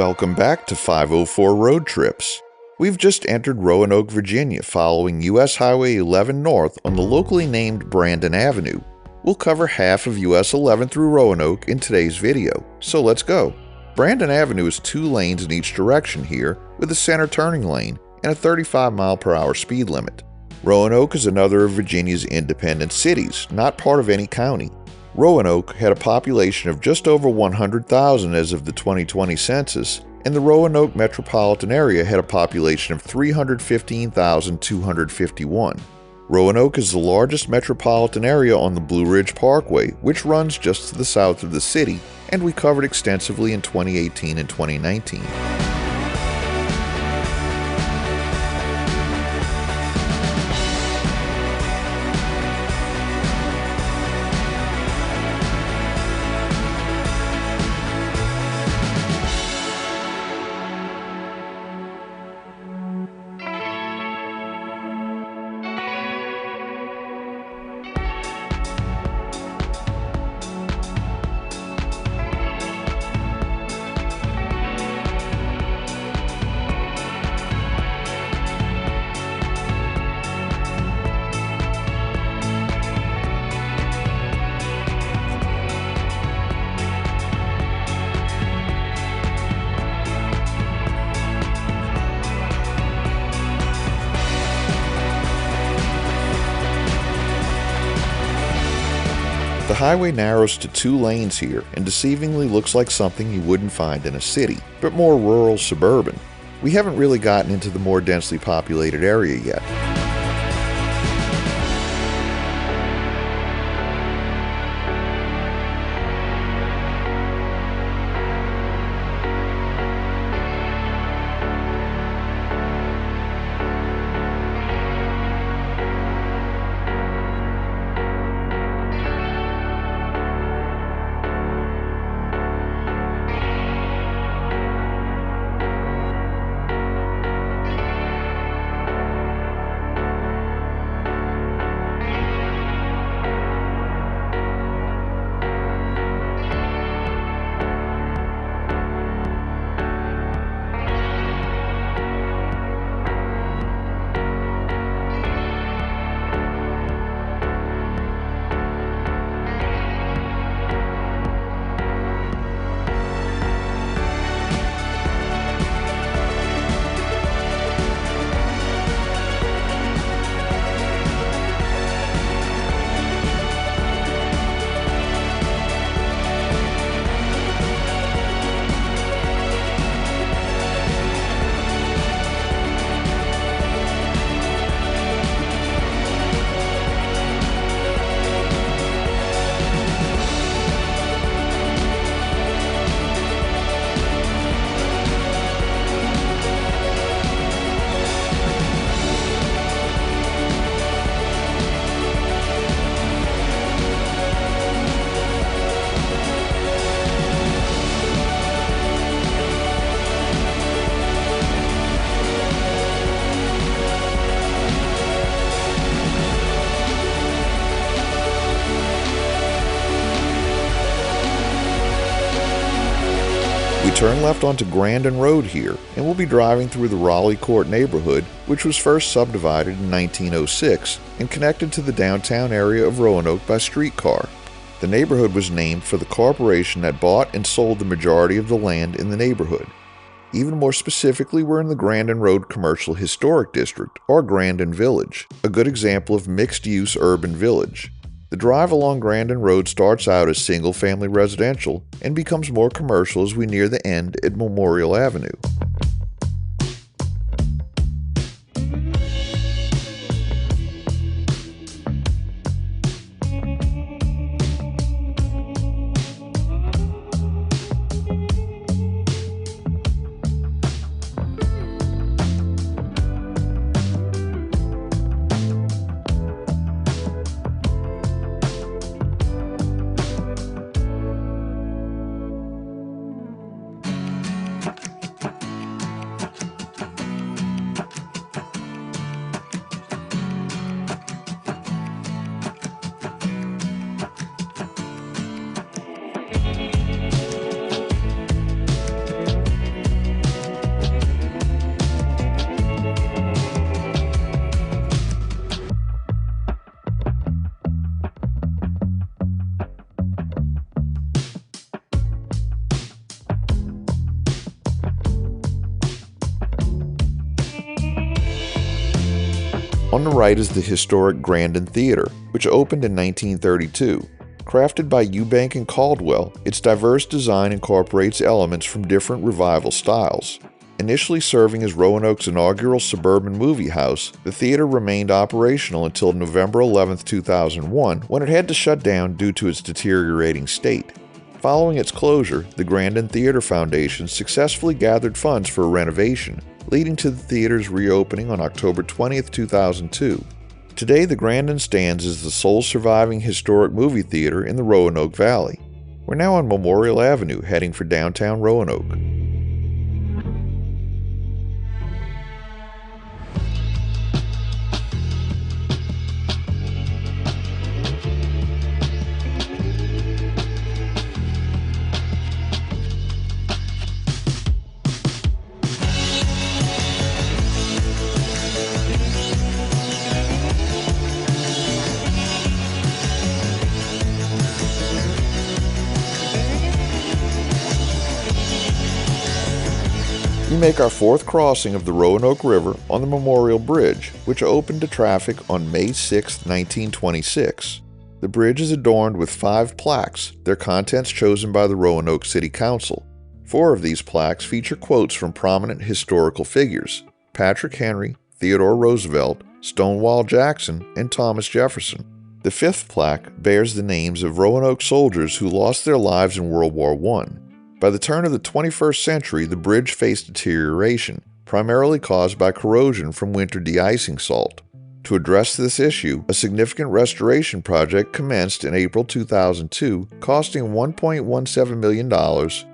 Welcome back to 504 Road Trips. We've just entered Roanoke, Virginia, following US Highway 11 north on the locally named Brandon Avenue. We'll cover half of US 11 through Roanoke in today's video, so let's go. Brandon Avenue is 2 lanes in each direction here, with a center turning lane and a 35 mph speed limit. Roanoke is another of Virginia's independent cities, not part of any county. Roanoke had a population of just over 100,000 as of the 2020 census, and the Roanoke metropolitan area had a population of 315,251. Roanoke is the largest metropolitan area on the Blue Ridge Parkway, which runs just to the south of the city, and we covered extensively in 2018 and 2019. The highway narrows to 2 lanes here and deceivingly looks like something you wouldn't find in a city, but more rural suburban. We haven't really gotten into the more densely populated area yet. We turn left onto Grandin Road here, and we'll be driving through the Raleigh Court neighborhood, which was first subdivided in 1906 and connected to the downtown area of Roanoke by streetcar. The neighborhood was named for the corporation that bought and sold the majority of the land in the neighborhood. Even more specifically, we're in the Grandin Road Commercial Historic District, or Grandin Village, a good example of mixed-use urban village. The drive along Grandin Road starts out as single-family residential and becomes more commercial as we near the end at Memorial Avenue. On the right is the historic Grandin Theater, which opened in 1932. Crafted by Eubank and Caldwell, its diverse design incorporates elements from different revival styles. Initially serving as Roanoke's inaugural suburban movie house, the theater remained operational until November 11, 2001, when it had to shut down due to its deteriorating state. Following its closure, the Grandin Theater Foundation successfully gathered funds for a renovation, leading to the theater's reopening on October 20, 2002. Today, the Grandin stands as the sole surviving historic movie theater in the Roanoke Valley. We're now on Memorial Avenue, heading for downtown Roanoke. We make our fourth crossing of the Roanoke River on the Memorial Bridge, which opened to traffic on May 6, 1926. The bridge is adorned with 5 plaques, their contents chosen by the Roanoke City Council. 4 of these plaques feature quotes from prominent historical figures: Patrick Henry, Theodore Roosevelt, Stonewall Jackson, and Thomas Jefferson. The 5th plaque bears the names of Roanoke soldiers who lost their lives in World War I. By the turn of the 21st century, the bridge faced deterioration, primarily caused by corrosion from winter de-icing salt. To address this issue, a significant restoration project commenced in April 2002, costing $1.17 million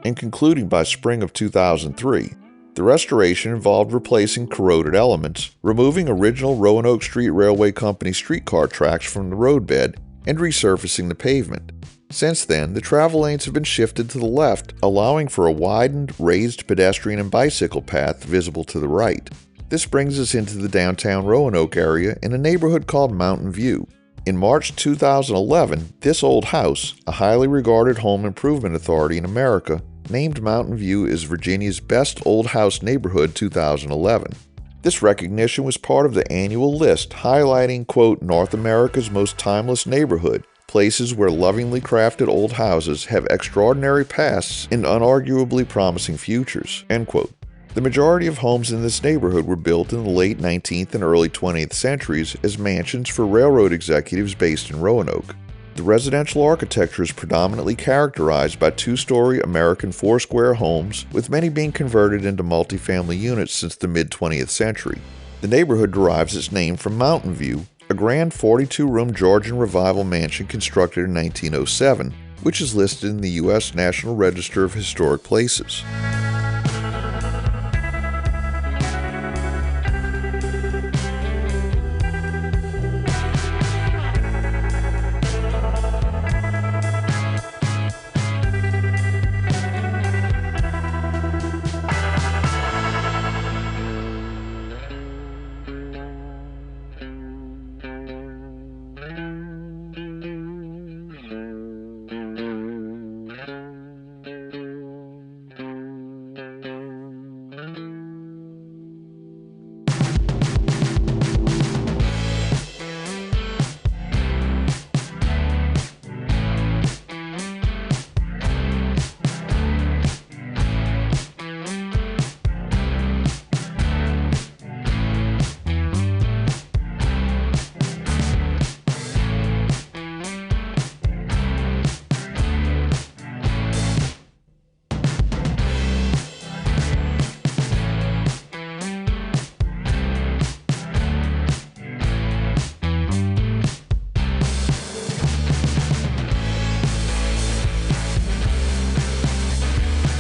and concluding by spring of 2003. The restoration involved replacing corroded elements, removing original Roanoke Street Railway Company streetcar tracks from the roadbed, and resurfacing the pavement. Since then, the travel lanes have been shifted to the left, allowing for a widened, raised pedestrian and bicycle path visible to the right. This brings us into the downtown Roanoke area in a neighborhood called Mountain View. In March 2011, this old house, a highly regarded home improvement authority in America, named Mountain View as Virginia's Best Old House Neighborhood 2011. This recognition was part of the annual list highlighting, quote, North America's most timeless neighborhood, places where lovingly crafted old houses have extraordinary pasts and unarguably promising futures, end quote. The majority of homes in this neighborhood were built in the late 19th and early 20th centuries as mansions for railroad executives based in Roanoke. The residential architecture is predominantly characterized by 2-story American four-square homes, with many being converted into multifamily units since the mid-20th century. The neighborhood derives its name from Mountain View, a grand 42-room Georgian Revival mansion constructed in 1907, which is listed in the U.S. National Register of Historic Places.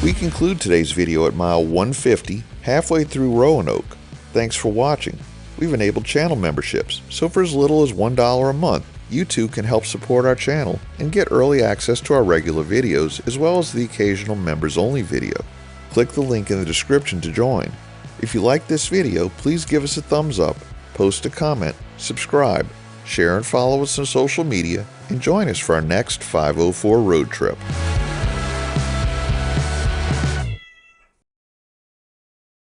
We conclude today's video at mile 150, halfway through Roanoke. Thanks for watching. We've enabled channel memberships, so for as little as $1 a month, you too can help support our channel and get early access to our regular videos as well as the occasional members-only video. Click the link in the description to join. If you like this video, please give us a thumbs up, post a comment, subscribe, share and follow us on social media, and join us for our next 504 road trip.